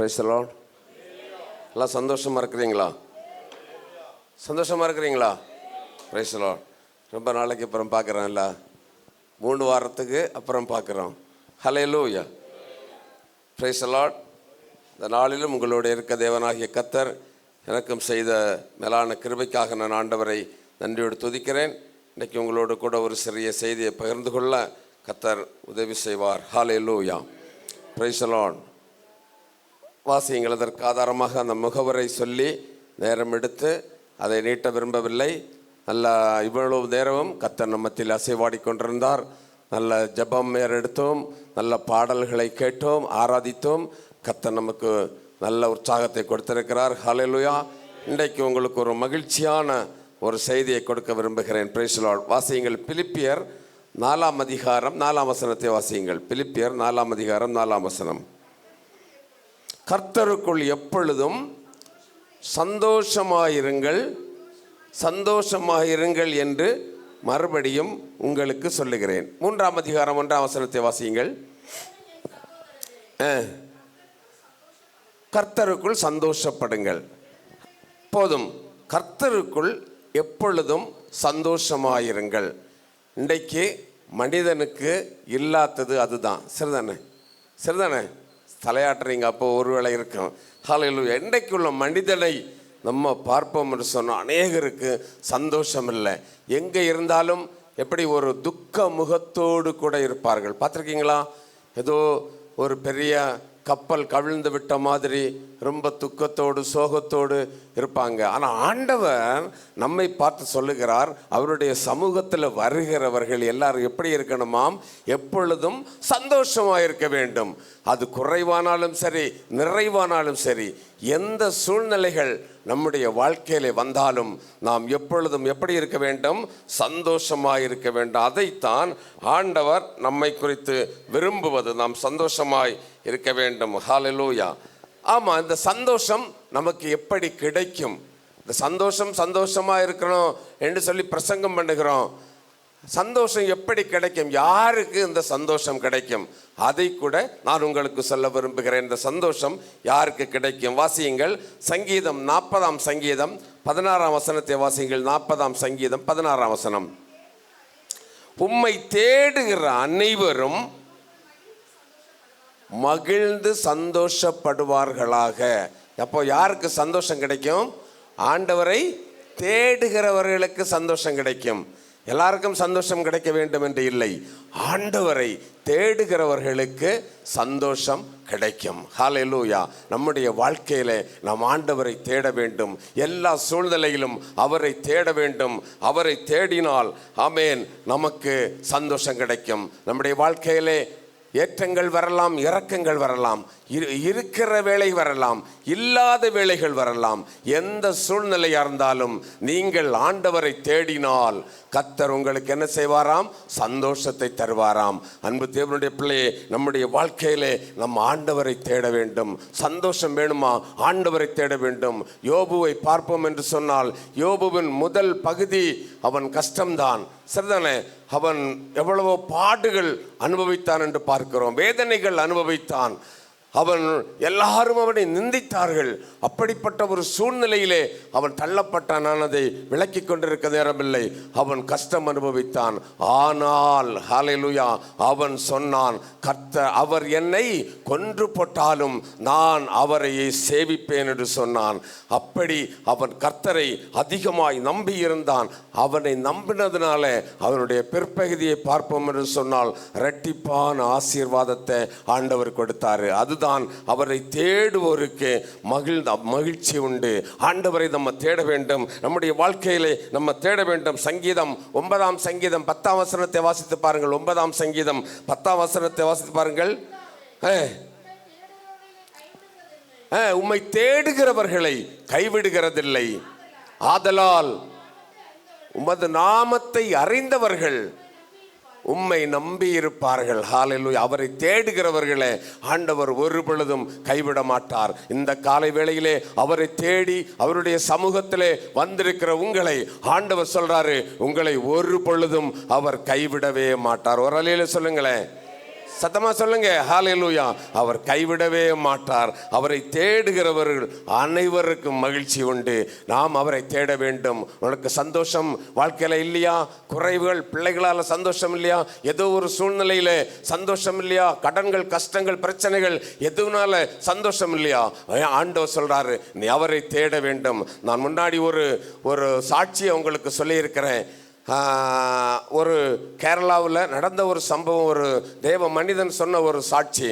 Price the Lord. எல்லாம் சந்தோஷமாக இருக்கிறீங்களா? சந்தோஷமாக இருக்கிறீங்களா? Praise the lord. ரொம்ப நாளைக்கு அப்புறம் பார்க்குறோம், இல்லை 3 வாரத்துக்கு அப்புறம் பார்க்குறோம். ஹல்லேலூயா. Praise the lord. இந்த நாளிலும் உங்களோட இருக்க தேவனாகிய கர்த்தர் எனக்கும் செய்த மேலான கிருபைக்காக நான் ஆண்டவரை நன்றியோடு துதிக்கிறேன். இன்றைக்கி உங்களோடு கூட ஒரு சிறிய செய்தியை பகிர்ந்து கொள்ள கர்த்தர் உதவி செய்வார். ஹல்லேலூயா. Praise the lord. வாசியங்கள். அதற்கு ஆதாரமாக அந்த முகவரை சொல்லி நேரம் எடுத்து அதை நீட்ட விரும்பவில்லை. நல்ல இவ்வளவு நேரமும் கர்த்தர் நம்மத்தில் அசைவாடி கொண்டிருந்தார். நல்ல ஜெபம் எடுத்தோம், நல்ல பாடல்களை கேட்டோம், ஆராதித்தோம். கர்த்தர் நமக்கு நல்ல உற்சாகத்தை கொடுத்திருக்கிறார். ஹல்லேலூயா. இன்றைக்கு உங்களுக்கு ஒரு மகிழ்ச்சியான ஒரு செய்தியை கொடுக்க விரும்புகிறேன். Price the Lord. வாசியுங்கள். பிலிப்பியர் 4ஆம் அதிகாரம் 4ஆம் வசனத்தை வாசியுங்கள். பிலிப்பியர் 4ஆம் அதிகாரம் 4ஆம் வசனம். கர்த்தருக்குள் எப்பொழுதும் சந்தோஷமாயிருங்கள், சந்தோஷமாயிருங்கள் என்று மறுபடியும் உங்களுக்கு சொல்லுகிறேன். 3ஆம் அதிகாரம் 1ஆம் வசனத்தை வாசியுங்கள். கர்த்தருக்குள் சந்தோஷப்படுங்கள். போதும். கர்த்தருக்குள் எப்பொழுதும் சந்தோஷமாயிருங்கள். இன்றைக்கு மனிதனுக்கு இல்லாதது அதுதான். சரிதானே? சரிதானே? தலையாட்டுறீங்க. அப்போ ஒருவேளை இருக்கும். ஹல்லேலூயா. இன்றைக்கு உள்ள மனிதனை நம்ம பார்ப்போம் என்று சொன்னால் அநேகருக்கு சந்தோஷம் இல்லை. எங்கே இருந்தாலும் எப்படி ஒரு துக்க முகத்தோடு கூட இருப்பார்கள். பார்த்துருக்கீங்களா? ஏதோ ஒரு பெரிய கப்பல் கவிழ்ந்து விட்ட மாதிரி ரொம்ப துக்கத்தோடு சோகத்தோடு இருப்பாங்க. ஆனால் ஆண்டவர் நம்மை பார்த்து சொல்லுகிறார், அவருடைய சமூகத்தில் வருகிறவர்கள் எல்லாரும் எப்படி இருக்கணுமாம்? எப்பொழுதும் சந்தோஷமாக இருக்க வேண்டும். அது குறைவானாலும் சரி, நிறைவானாலும் சரி, எந்த சூழ்நிலைகள் நம்முடைய வாழ்க்கையிலே வந்தாலும் நாம் எப்பொழுதும் எப்படி இருக்க வேண்டும்? சந்தோஷமாய் இருக்க வேண்டும். அதைத்தான் ஆண்டவர் நம்மை குறித்து விரும்புவது. நாம் சந்தோஷமாய் இருக்க வேண்டும். ஹல்லேலூயா. ஆமாம், இந்த சந்தோஷம் நமக்கு எப்படி கிடைக்கும்? இந்த சந்தோஷமாக இருக்கணும் என்று சொல்லி பிரசங்கம் பண்ணுகிறோம். சந்தோஷம் எப்படி கிடைக்கும்? யாருக்கு இந்த சந்தோஷம் கிடைக்கும்? அதை கூட நான் உங்களுக்கு சொல்ல விரும்புகிறேன். இந்த சந்தோஷம் யாருக்கு கிடைக்கும்? வாசியுங்கள். சங்கீதம் 40ஆம் சங்கீதம் 16ஆம் வசனத்தை வாசியுங்கள். 40ஆம் சங்கீதம் 16ஆம் வசனம். உம்மை தேடுகிற அனைவரும் மகிழ்ந்து சந்தோஷப்படுவார்களாக. அப்போ யாருக்கு சந்தோஷம் கிடைக்கும்? ஆண்டவரை தேடுகிறவர்களுக்கு சந்தோஷம் கிடைக்கும். எல்லாருக்கும் சந்தோஷம் கிடைக்க வேண்டும் என்று இல்லை. ஆண்டவரை தேடுகிறவர்களுக்கு சந்தோஷம் கிடைக்கும். ஹல்லேலூயா. நம்முடைய வாழ்க்கையில நாம் ஆண்டவரை தேட வேண்டும். எல்லா சூழ்நிலையிலும் அவரை தேட வேண்டும். அவரை தேடினால் ஆமென், நமக்கு சந்தோஷம் கிடைக்கும். நம்முடைய வாழ்க்கையிலே ஏற்றங்கள் வரலாம், இறக்கங்கள் வரலாம், இருக்கிற வேளை வரலாம், இல்லாத வேளைகள் வரலாம். எந்த சூழ்நிலையாக இருந்தாலும் நீங்கள் ஆண்டவரை தேடினால் கர்த்தர் உங்களுக்கு என்ன செய்வாராம்? சந்தோஷத்தை தருவாராம். அன்பு தேவனுடைய பிள்ளையே, நம்முடைய வாழ்க்கையிலே நம்ம ஆண்டவரை தேட வேண்டும். சந்தோஷம் வேணுமா? ஆண்டவரை தேட வேண்டும். யோபுவை பார்ப்போம் என்று சொன்னால், யோபுவின் முதல் பகுதி அவன் கஷ்டம்தான். சரிதானே? அவன் எவ்வளவோ பாடுகள் அனுபவித்தான் என்று பார்க்கிறோம். வேதனைகள் அனுபவித்தான். அவன் எல்லாரும் அவனை நிந்தித்தார்கள். அப்படிப்பட்ட ஒரு சூழ்நிலையிலே அவன் தள்ளப்பட்டான். நான் அதை விளக்கி கொண்டிருக்க நேரமில்லை. அவன் கஷ்டம் அனுபவித்தான். ஆனால் ஹல்லேலூயா, அவன் சொன்னான், கர்த்தர் அவர் என்னை கொன்று போட்டாலும் நான் அவரை சேவிப்பேன் என்று சொன்னான். அப்படி அவன் கர்த்தரை அதிகமாய் நம்பி இருந்தான். அவனை நம்பினதுனால அவனுடைய பிற்பகுதியை பார்ப்போம் என்று சொன்னால் இரட்டிப்பான ஆசீர்வாதத்தை ஆண்டவர் கொடுத்தாரு. அதுதான் அவரை தேடுவோருக்கு மகிழ்ச்சி உண்டு. ஆண்டவரை நம்ம தேட வேண்டும். நம்முடைய வாழ்க்கையிலே நம்ம தேட வேண்டும். சங்கீதம் 9ஆம் சங்கீதம் 10ஆம் வசனத்தை வாசித்து பாருங்கள். 9ஆம் சங்கீதம் 10ஆம் வசனத்தை வாசித்து பாருங்கள். உம்மை தேடுகிறவர்களை கைவிடுகிறதில்லை. ஆதலால் உமது நாமத்தை அறிந்தவர்கள் உம்மை நம்பி இருப்பார்கள். ஹல்லேலூயா. அவரை தேடுகிறவர்களே ஆண்டவர் ஒரு பொழுதும் கைவிட மாட்டார். இந்த காலை வேளையிலே அவரை தேடி அவருடைய சமூகத்திலே வந்திருக்கிற உங்களை ஆண்டவர் சொல்றாரு, உங்களை ஒரு பொழுதும் அவர் கைவிடவே மாட்டார். ஒரு அலையில சொல்லுங்களேன். சத்தமா சொல்லுங்க ஹல்லேலூயா. அவர் கைவிடவே மாட்டார். அவரை தேடுகிறவர்கள் அனைவருக்கும் மகிழ்ச்சி உண்டு. நாம் அவரை தேட வேண்டும். உனக்கு சந்தோஷம் வாழ்க்கையில இல்லையா? குறைவுகள், பிள்ளைகளால் சந்தோஷம் இல்லையா? ஏதோ ஒரு சூழ்நிலையில சந்தோஷம் இல்லையா? கடன்கள், கஷ்டங்கள், பிரச்சனைகள், எதுனால சந்தோஷம் இல்லையா? ஆண்டவர் சொல்றாரு, நீ அவரை தேட வேண்டும். நான் முன்னாடி ஒரு சாட்சியை உங்களுக்கு சொல்லியிருக்கிறேன். ஒரு கேரளாவில் நடந்த ஒரு சம்பவம், ஒரு தேவ மனிதன் சொன்ன ஒரு சாட்சி.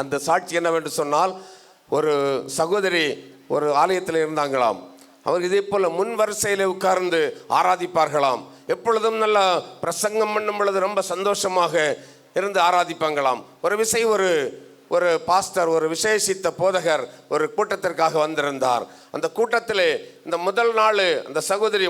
அந்த சாட்சி என்னவென்று சொன்னால், ஒரு சகோதரி ஒரு ஆலயத்தில் இருந்தாங்களாம். அவர் இதே போல் முன் வரிசையில் உட்கார்ந்து ஆராதிப்பார்களாம். எப்பொழுதும் நல்ல பிரசங்கம் பண்ணும் பொழுது ரொம்ப சந்தோஷமாக இருந்து ஆராதிப்பாங்களாம். ஒரு பாஸ்டர், ஒரு விசேஷித்த போதகர் ஒரு கூட்டத்திற்காக வந்திருந்தார். அந்த கூட்டத்தில் இந்த முதல் நாள் அந்த சகோதரி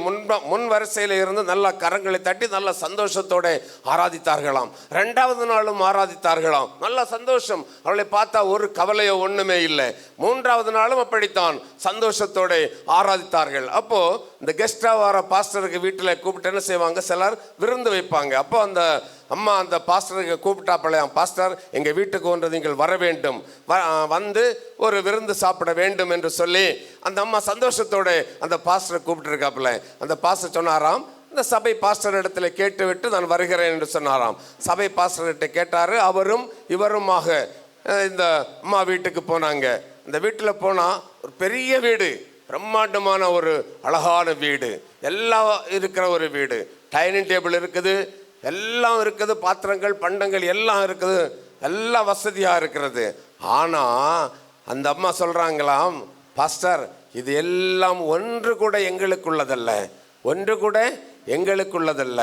முன் வரிசையில் இருந்து நல்ல கரங்களை தட்டி நல்ல சந்தோஷத்தோட ஆராதித்தார்களாம். 2வது நாளும் ஆராதித்தார்களாம், நல்ல சந்தோஷம். அவளை பார்த்தா ஒரு கவலையோ ஒண்ணுமே இல்லை. 3வது நாளும் அப்படித்தான் சந்தோஷத்தோட ஆராதித்தார்கள். அப்போ இந்த கெஸ்டா வர பாஸ்டருக்கு வீட்டில் கூப்பிட்டு என்ன செய்வாங்க, சிலர் விருந்து வைப்பாங்க. அப்போ அந்த அம்மா அந்த பாஸ்டருக்கு கூப்பிட்டாப்பலையாம், பாஸ்டர் எங்கள் வீட்டுக்கு ஒன்று நீங்கள் வர வேண்டும், வந்து ஒரு விருந்து சாப்பிட வேண்டும் என்று சொல்லி அந்த அம்மா சந்தோஷத்தோடு அந்த பாஸ்டரை கூப்பிட்டுருக்காப்புல. அந்த பாஸ்டர் சொன்னாராம், இந்த சபை பாஸ்டர் இடத்துல கேட்டு விட்டு நான் வருகிறேன் என்று சொன்னாராம். சபை பாஸ்டர்கிட்ட கேட்டாரு. அவரும் இவருமாக இந்த அம்மா வீட்டுக்கு போனாங்க. இந்த வீட்டில் போனால் ஒரு பெரிய வீடு, பிரம்மாண்டமான ஒரு அழகான வீடு, எல்லாம் இருக்கிற ஒரு வீடு. டைனிங் டேபிள் இருக்குது, எல்லாம் இருக்குது, பாத்திரங்கள் பண்டங்கள் எல்லாம் இருக்குது, எல்லாம் வசதியாக இருக்கிறது. ஆனால் அந்த அம்மா சொல்கிறாங்களாம், பாஸ்டர் இது எல்லாம் ஒன்று கூட எங்களுக்குள்ளதல்ல, ஒன்று கூட எங்களுக்குள்ளதல்ல.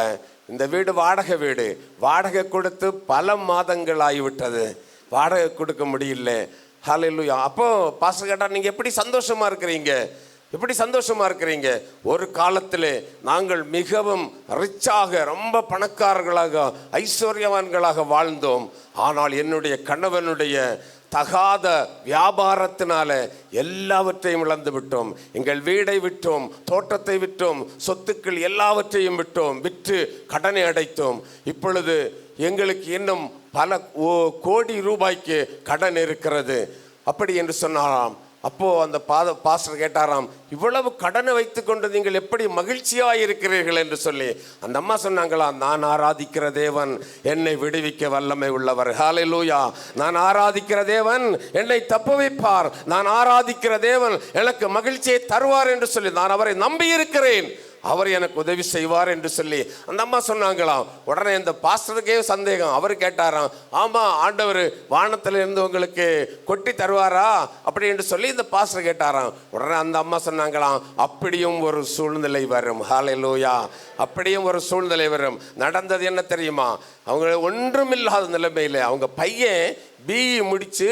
இந்த வீடு வாடகை வீடு, வாடகை கொடுத்து பல மாதங்கள் ஆகிவிட்டது, வாடகை கொடுக்க முடியல. ஹல்லேலூயா. அப்போ பாஸ்டர் கேட்டார், நீங்கள் எப்படி சந்தோஷமாக இருக்கிறீங்க, எப்படி சந்தோஷமா இருக்கிறீங்க? ஒரு காலத்தில் நாங்கள் மிகவும் ரிச்சாக, ரொம்ப பணக்காரர்களாக, ஐஸ்வர்யவான்களாக வாழ்ந்தோம். ஆனால் என்னுடைய கணவனுடைய தகாத வியாபாரத்தினால எல்லாவற்றையும் இழந்து விட்டோம். எங்கள் வீடை விட்டோம், தோட்டத்தை விட்டோம், சொத்துக்கள் எல்லாவற்றையும் விட்டோம், விற்று கடனை அடைத்தோம். இப்பொழுது எங்களுக்கு இன்னும் பல கோடி ரூபாய்க்கு கடன் இருக்கிறது அப்படி என்று சொன்னாராம். அப்போ அந்த பாஸ்டர் கேட்டாராம், இவ்வளவு கடனை வைத்துக்கொண்டு நீங்கள் எப்படி மகிழ்ச்சியாக இருக்கிறீர்கள் என்று சொல்லி. அந்த அம்மா சொன்னாங்களாம், நான் ஆராதிக்கிற தேவன் என்னை விடுவிக்க வல்லமை உள்ளவர். ஹல்லேலூயா. நான் ஆராதிக்கிற தேவன் என்னை தப்புவிப்பார், நான் ஆராதிக்கிற தேவன் எனக்கு மகிழ்ச்சியை தருவார் என்று சொல்லி நான் அவரை நம்பி இருக்கிறேன், அவர் எனக்கு உதவி செய்வார் என்று சொல்லி அந்த அம்மா சொன்னாங்களாம். உடனே இந்த பாஸ்டருக்கே சந்தேகம். அவர் கேட்டாராம், ஆமா ஆண்டவர் வானத்தில் இருந்து உங்களுக்கு கொட்டி தருவாரா அப்படி என்று சொல்லி இந்த பாஸ்டர் கேட்டாராம். உடனே அந்த அம்மா சொன்னாங்களாம், அப்படியும் ஒரு சூழ்நிலை வரும். ஹல்லேலூயா. அப்படியும் ஒரு சூழ்நிலை வரும். நடந்தது என்ன தெரியுமா? அவங்க ஒன்றுமில்லாத நிலைமையில் அவங்க பையன் பிஇ முடிச்சு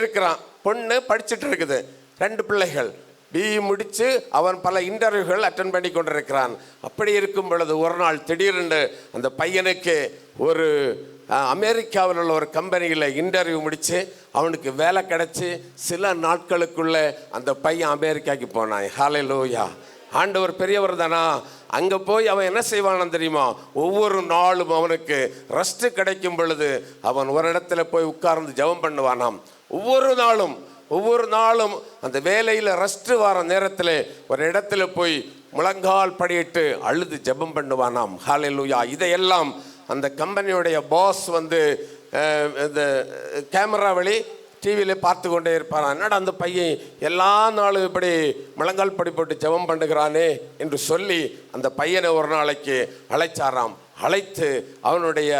இருக்கிறான், பொண்ணு படிச்சுட்டு இருக்குது, 2 பிள்ளைகள். பிஇ முடித்து அவன் பல இன்டர்வியூகள் அட்டன் பண்ணி கொண்டிருக்கிறான். அப்படி இருக்கும் பொழுது ஒரு நாள் திடீரென்று அந்த பையனுக்கு ஒரு அமெரிக்காவில் உள்ள ஒரு கம்பெனியில் இன்டர்வியூ முடித்து அவனுக்கு வேலை கிடச்சி சில நாட்களுக்குள்ளே அந்த பையன் அமெரிக்காவுக்கு போனான். ஹல்லேலூயா. ஆண்டவர் பெரியவர் தானா? அங்கே போய் அவன் என்ன செய்வானான்னு தெரியுமா? ஒவ்வொரு நாளும் அவனுக்கு ரெஸ்ட் கிடைக்கும் பொழுது அவன் ஒரு இடத்துல போய் உட்கார்ந்து ஜெபம் பண்ணுவானாம். ஒவ்வொரு நாளும் அந்த வேலையில் ரெஸ்ட் வர நேரத்தில் ஒரு இடத்துல போய் முழங்கால் படியிட்டு அழுது ஜெபம் பண்ணுவானாம். ஹல்லேலூயா. இதையெல்லாம் அந்த கம்பெனியுடைய பாஸ் வந்து இந்த கேமரா வழி டிவியில் பார்த்து கொண்டே இருப்பான். என்னடா அந்த பையன் எல்லா நாளும் இப்படி முழங்கால் படி போட்டு ஜெபம் பண்ணுகிறானே என்று சொல்லி அந்த பையனை ஒரு நாளைக்கு அழைச்சாராம். அழைத்து அவனுடைய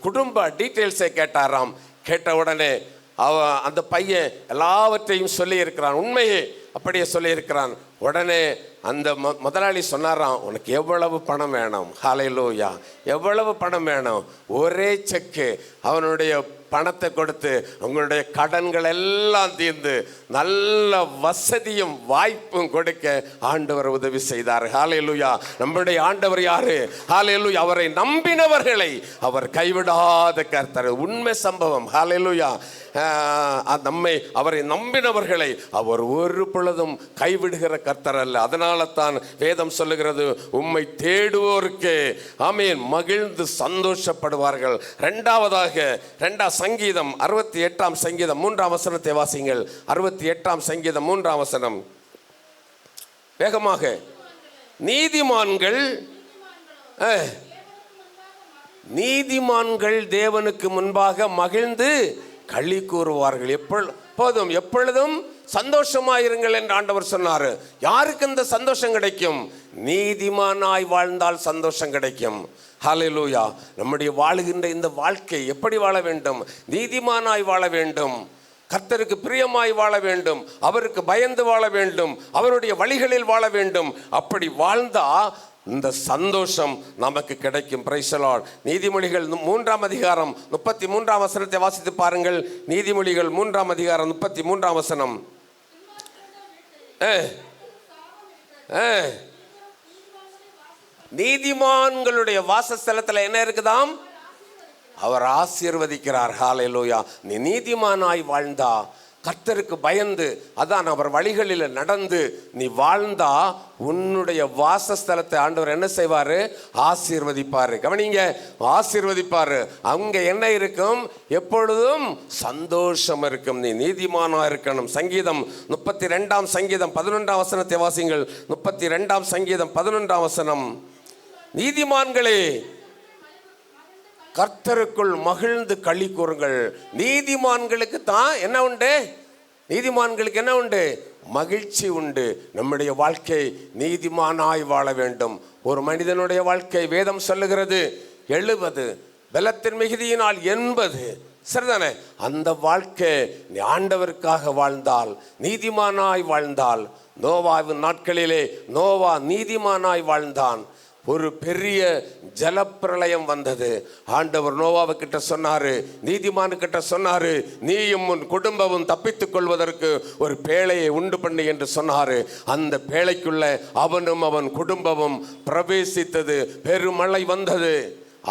குடும்ப டீட்டெயில்ஸை கேட்டாராம். கேட்ட உடனே அந்த பையன் எல்லாவற்றையும் சொல்லி இருக்கிறான், உண்மையே அப்படியே சொல்லியிருக்கிறான். உடனே அந்த முதலாளி சொன்னாராம், உனக்கு எவ்வளவு பணம் வேணும்? ஹல்லேலூயா. எவ்வளவு பணம் வேணும்? ஒரே செக்கு அவனுடைய பணத்தை கொடுத்து உங்களுடைய கடன்கள் எல்லாம் தீர்ந்து நல்ல வசதியும் வாய்ப்பும் கொடுக்க ஆண்டவர் உதவி செய்தார். ஹல்லேலூயா. நம்முடைய ஆண்டவர் யாரு? ஹல்லேலூயா. அவரை நம்பினவர்களை அவர் கைவிடாத கர்த்தர். உண்மை சம்பவம். ஹல்லேலூயா. அவரை நம்பினவர்களை அவர் ஒரு பொழுதும் கைவிடுகிற கர்த்தர் அல்ல. அதனால தான் வேதம் சொல்லுகிறது, உம்மை தேடுவோருக்கு ஆமென் மகிழ்ந்து சந்தோஷப்படுவார்கள். இரண்டாம் சங்கீதம் 68 சங்கீதம் 3 வசனத்தை வாசிங்கள். 68 சங்கீதம் 3 வசனம் வேகமாக. நீதிமான்கள் தேவனுக்கு முன்பாக மகிழ்ந்து களி கூறுவார்கள். எப்பொழுதும் சந்தோஷமாயிருங்கள் என்று ஆண்டவர் சொன்னார். யாருக்கு இந்த சந்தோஷம் கிடைக்கும்? நீதிமானாய் வாழ்ந்தால் சந்தோஷம் கிடைக்கும். ஹல்லேலூயா. நம்முடைய வாழுகின்ற இந்த வாழ்க்கை எப்படி வாழ வேண்டும்? நீதிமானாய் வாழ வேண்டும், கர்த்தருக்கு பிரியமாய் வாழ வேண்டும், அவருக்கு பயந்து வாழ வேண்டும், அவருடைய வழிகளில் வாழ வேண்டும். அப்படி வாழ்ந்தா இந்த சந்தோஷம் நமக்கு கிடைக்கும். Price the Lord. நீதிமொழிகள் 3 அதிகாரம் 33 வசனத்தை வாசித்து பாருங்கள். நீதிமொழிகள் 3 அதிகாரம் 33 வசனம். நீதிமான்களுடைய வாசஸ்தலத்தில் என்ன இருக்குதாம்? அவர் ஆசீர்வதிக்கிறார். ஹல்லேலூயா. நீ நீதிமானாய் வாழ்ந்தா, கர்த்தருக்கு பயந்து, அதான் அவர் வழிகளில் நடந்து நீ வாழ்ந்தா, உன்னுடைய வாசஸ்தலத்தை ஆண்டவர் என்ன செய்வாரு? ஆசீர்வதிப்பாரு. கவனிங்க, ஆசீர்வதிப்பாரு. அங்க என்ன இருக்கும்? எப்பொழுதும் சந்தோஷம் இருக்கும். நீ நீதிமானா இருக்கணும். சங்கீதம் 32 சங்கீதம் 11 வசனத்தை வாசிங்கள். 32 சங்கீதம் 11 வசனம். நீதிமான்களே கர்த்தருக்குள் மகிழ்ந்து களி கூறுங்கள். நீதிமான்களுக்கு தான் என்ன உண்டு? நீதிமான்களுக்கு என்ன உண்டு? மகிழ்ச்சி உண்டு. நம்முடைய வாழ்க்கை நீதிமானாய் வாழ வேண்டும். ஒரு மனிதனுடைய வாழ்க்கை வேதம் சொல்லுகிறது 70, பலத்தின் மிகுதியினால் 80. சரிதானே? அந்த வாழ்க்கை நீ ஆண்டவருக்காக வாழ்ந்தால், நீதிமானாய் வாழ்ந்தால். நோவாவின் நாட்களிலே நோவா நீதிமானாய் வாழ்ந்தான். ஒரு பெரிய ஜலப்பிரளயம் வந்தது. ஆண்டவர் நோவாவுக்கிட்ட சொன்னாரு, நீதிமானு கிட்ட சொன்னாரு, நீயும் உன் குடும்பமும் தப்பித்துக் கொள்வதற்கு ஒரு பேழையை உண்டு பண்ணு என்று சொன்னாரு. அந்த பேழைக்குள்ள அவனும் அவன் குடும்பமும் பிரவேசித்தது. பெருமழை வந்தது.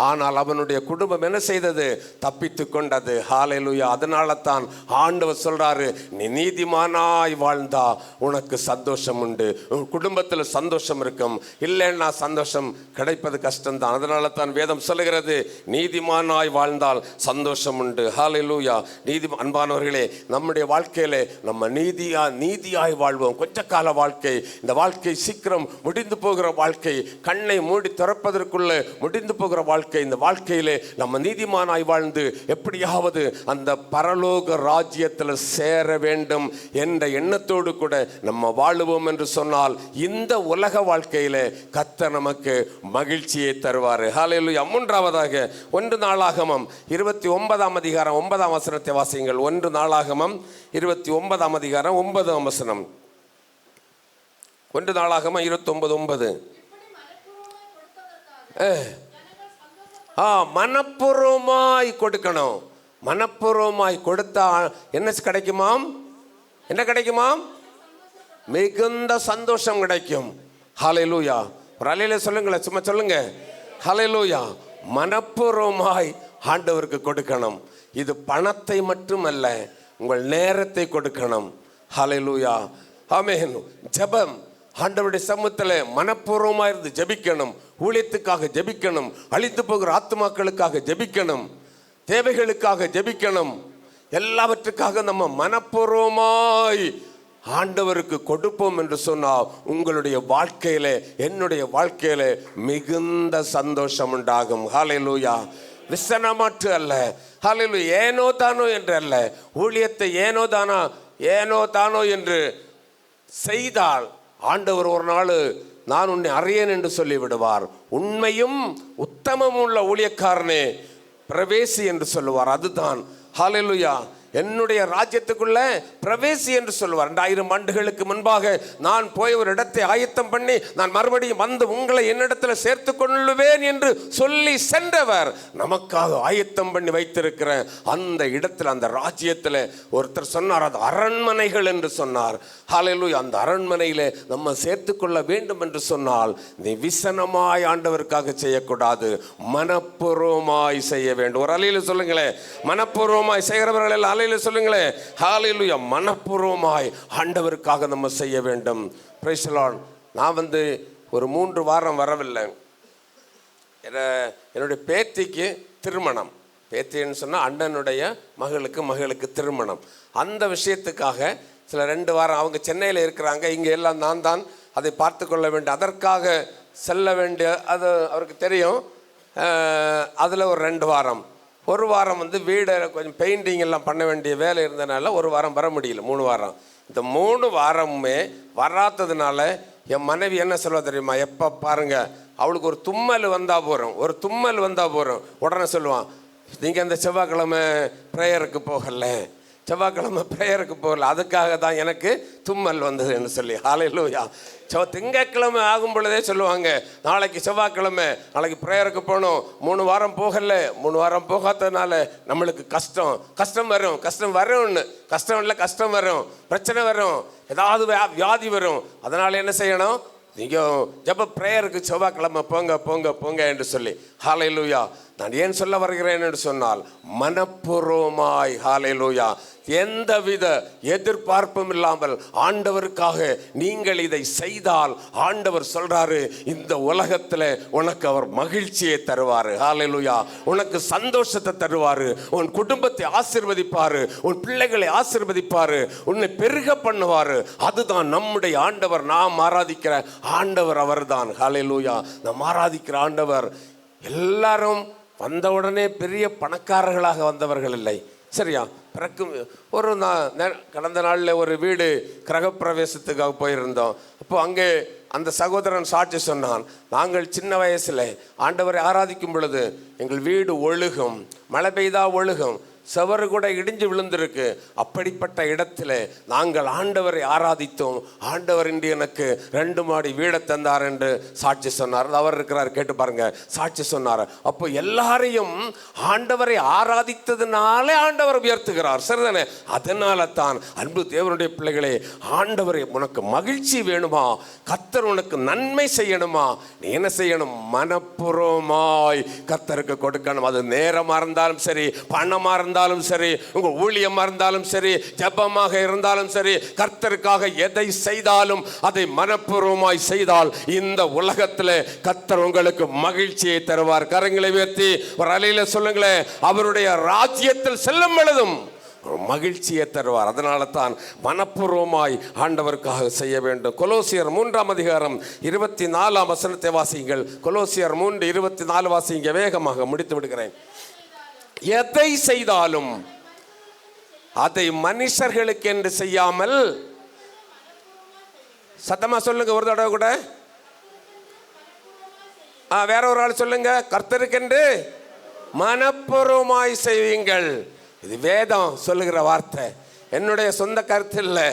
ஆனால் அவனுடைய குடும்பம் என்ன செய்தது? தப்பித்து கொண்டது. ஹல்லேலூயா. அதனால தான் ஆண்டவர் சொல்றாரு, நீ நீதிமானாய் வாழ்ந்தா உனக்கு சந்தோஷம் உண்டு, உன் குடும்பத்தில் சந்தோஷம் இருக்கும். இல்லைன்னா சந்தோஷம் கிடைப்பது கஷ்டம்தான். அதனால தான் வேதம் சொல்லுகிறது, நீதிமானாய் வாழ்ந்தால் சந்தோஷம் உண்டு. ஹல்லேலூயா. அன்பானவர்களே, நம்முடைய வாழ்க்கையில நம்ம நீதியாய் வாழ்வோம். கொஞ்ச கால வாழ்க்கை, இந்த வாழ்க்கை சீக்கிரம் முடிந்து போகிற வாழ்க்கை, கண்ணை மூடி திறப்பதற்குள்ள முடிந்து போகிற வாழ்க்கை. இந்த வாழ்க்கையிலே நம்ம நீதிமானாய் வாழ்ந்து எப்படியாவது அந்த பரலோக ராஜ்யத்தில் சேர வேண்டும் என்ற எண்ணத்தோடு கூட நம்ம வாழுவோம் என்று சொன்னால், இந்த உலக வாழ்க்கையிலே கர்த்தர் நமக்கு மகிழ்ச்சியை தருவார். ஹல்லேலூயா. மூன்றாவதாக 1 நாளாகமம் 29 அதிகாரம் 9 வசனத்தை வாசியுங்கள். 1 நாளாகமம் 29 அதிகாரம் 9 வசனம். 1 நாளாகமம் 29:9. மனப்பூர்வமாய் கொடுக்கணும். மனப்பூர்வமாய் கொடுத்தா என்ன கிடைக்குமாம்? என்ன கிடைக்குமாம்? மிகுந்த சந்தோஷம் கிடைக்கும். ஹல்லேலூயா. ஒரு அலையில சொல்லுங்களேன், சும்மா சொல்லுங்க. ஹல்லேலூயா. மனப்பூர்வமாய் ஆண்டவருக்கு கொடுக்கணும். இது பணத்தை மட்டுமல்ல, உங்கள் நேரத்தை கொடுக்கணும். ஹல்லேலூயா. ஆமென். ஜெபம், ஆண்டவருடைய சமூகத்தில் மனப்பூர்வமாக இருந்து ஜெபிக்கணும். ஊழியத்துக்காக ஜெபிக்கணும், அழிந்து போகிற ஆத்துமாக்களுக்காக ஜெபிக்கணும், தேவைகளுக்காக ஜெபிக்கணும். எல்லாவற்றுக்காக நம்ம மனப்பூர்வமாய் ஆண்டவருக்கு கொடுப்போம் என்று சொன்னால், உங்களுடைய வாழ்க்கையில, என்னுடைய வாழ்க்கையில மிகுந்த சந்தோஷம் உண்டாகும். ஹல்லேலூயா. விசனமாற்று அல்ல. ஹல்லேலூயா. ஏனோ தானோ என்று அல்ல. ஊழியத்தை ஏனோ தானோ என்று செய்தால் ஆண்டவர் ஒரு நாள் நான் உன்னை அறியேன் என்று சொல்லி விடுவார். உண்மையும் உத்தமமும் உள்ள ஊழியக்காரனே பிரவேசி என்று சொல்லுவார். அதுதான் ஹல்லேலூயா. என்னுடைய ராஜ்யத்துக்குள்ள பிரவேசி என்று சொல்வார். 2000 ஆண்டுகளுக்கு முன்பாக நான் போய் ஒரு இடத்தை ஆயத்தம் பண்ணி நான் மறுபடியும் வந்து உங்களை என்னிடத்தில் சேர்த்து கொள்ளுவேன் என்று சொல்லி சென்றவர் நமக்காக ஆயத்தம் பண்ணி வைத்திருக்கிற அந்த இடத்துல, அந்த ராஜ்யத்தில் ஒருத்தர் சொன்னார், அது அரண்மனைகள் என்று சொன்னார். ஹல்லேலூயா. அந்த அரண்மனையில நம்ம சேர்த்து கொள்ள வேண்டும் என்று சொன்னால் நீ விசனமாய் ஆண்டவருக்காக செய்யக்கூடாது, மனப்பூர்வமாய் செய்ய வேண்டும். ஒரு அலையில சொல்லுங்களேன், மனப்பூர்வமாய் செய்கிறவர்கள் எல்லாம் அலையில சொல்லுங்களேன். ஹல்லேலூயா. மனப்பூர்வமாய் ஆண்டவருக்காக நம்ம செய்ய வேண்டும். Price the Lord. நான் ஒரு 3 வாரம் வரவில்லை. என்னுடைய பேத்திக்கு திருமணம். பேத்தின்னு சொன்னால் அண்ணனுடைய மகளுக்கு திருமணம். அந்த விஷயத்துக்காக சில 2 வாரம் அவங்க சென்னையில் இருக்கிறாங்க. இங்கே எல்லாம் நான் தான் அதை பார்த்து கொள்ள வேண்டும். அதற்காக செல்ல வேண்டிய அது அவருக்கு தெரியும். அதில் ஒரு 2 வாரம், ஒரு வாரம் வீடை கொஞ்சம் பெயிண்டிங் எல்லாம் பண்ண வேண்டிய வேலை இருந்ததுனால ஒரு வாரம் வர முடியல. 3 வாரம். இந்த 3 வாரமுமே வராததுனால என் மனைவி என்ன சொல்ல தெரியுமா, எப்போ பாருங்க அவளுக்கு ஒரு தும்மல் வந்தால் போகிறோம் உடனே சொல்லுவான், நீங்கள் அந்த செவ்வாய்க்கிழமை ப்ரேயருக்கு போகல, அதுக்காக தான் எனக்கு தும்மல் வந்ததுன்னு சொல்லி. ஹல்லேலூயா. திங்கட்கிழமை ஆகும் பொழுதே சொல்லுவாங்க, நாளைக்கு செவ்வாய்க்கிழமை, நாளைக்கு ப்ரேயருக்கு போகணும். 3 வாரம் போகல. 3 வாரம் போகாததுனால நம்மளுக்கு கஷ்டம் வரும், பிரச்சனை வரும், ஏதாவது வியாதி வரும். அதனால என்ன செய்யணும், நீங்கள் ஜெப ப்ரேயருக்கு செவ்வாய்க்கிழமை போங்க என்று சொல்லி. ஹல்லேலூயா. நான் ஏன் சொல்ல வருகிறேன் என்று சொன்னால், மனப்பூர்வமாய், ஹல்லேலூயா, எந்தவித எதிர்பார்ப்பும் இல்லாமல் ஆண்டவருக்காக நீங்கள் இதை செய்தால் ஆண்டவர் சொல்றாரு, இந்த உலகத்தில் உனக்கு அவர் மகிழ்ச்சியை தருவார். ஹல்லேலூயா. உனக்கு சந்தோஷத்தை தருவார், உன் குடும்பத்தை ஆசீர்வதிப்பார், உன் பிள்ளைகளை ஆசீர்வதிப்பார், உன்னை பெருக பண்ணுவார். அதுதான் நம்முடைய ஆண்டவர். நாம் ஆராதிக்கிற ஆண்டவர் அவர்தான். ஹல்லேலூயா. நாம் ஆராதிக்கிற ஆண்டவர். எல்லாரும் வந்தவுடனே பெரிய பணக்காரர்களாக வந்தவர்கள் இல்லை. சரியா? பிறக்கும் கடந்த நாளில் ஒரு வீடு கிரகப்பிரவேசத்துக்காக போயிருந்தோம். அப்போ அங்கே அந்த சகோதரன் சாட்சி சொன்னான், நாங்கள் சின்ன வயசில் ஆண்டவரை ஆராதிக்கும் பொழுது எங்கள் வீடு ஒழுகும், மழை பெய்தா ஒழுகும், செவரு கூட இடிஞ்சு விழுந்திருக்கு. அப்படிப்பட்ட இடத்துல நாங்கள் ஆண்டவரை ஆராதித்தோம். ஆண்டவர் இன்று எனக்கு 2 மாடி வீடை தந்தார் என்று சாட்சி சொன்னார். அவர் இருக்கிறார், கேட்டு பாருங்க, சாட்சி சொன்னார். அப்போ எல்லாரையும் ஆண்டவரை ஆராதித்ததுனாலே ஆண்டவர் உயர்த்துகிறார். சரிதானே? அதனால தான் அன்பு தேவனுடைய பிள்ளைகளே, ஆண்டவரை உனக்கு மகிழ்ச்சி வேணுமா, கர்த்தர் உனக்கு நன்மை செய்யணுமா, நீ என்ன செய்யணும், மனப்பூர்வமாய் கர்த்தருக்கு கொடுக்கணும். அது நேரமா இருந்தாலும் சரி, பணமா இருந்தாலும் சரி, உங்க ஊழியமா இருந்தாலும் சரி, ஜெபமாக இருந்தாலும் சரி, கர்த்தருக்காக எதை செய்தாலும் அதை மனப்பூர்வமாய் செய்தால் இந்த உலகத்தில் கர்த்தர் உங்களுக்கு மகிழ்ச்சியை தருவார். கரங்களை உயர்த்தி ஒரு அலையில சொல்லுங்களேன், அவருடைய ராஜ்யத்தில் செல்லும் பொழுதும் மகிழ்ச்சியை தருவார். அதனால தான் மனப்பூர்வமாய் ஆண்டவருக்காக செய்ய வேண்டும். கொலோசியர் 3ஆம் அதிகாரம் 24ஆம் வசனத்தை வாசியுங்கள். கொலோசியர் 3:24 வாசிங்க. வேகமாக முடித்து விடுகிறேன். எதை செய்தாலும் அதை மனுஷர்களுக்கு என்று செய்யாமல், சத்தமா சொல்லுங்க ஒரு தடவை கூட, வேற ஒரு ஆள் சொல்லுங்க, கர்த்தருக்கென்று மனப்பூர்வமாய் செய்வீங்கள். இது வேதம் சொல்லுகிற வார்த்தை, என்னுடைய சொந்த கருத்து இல்லை.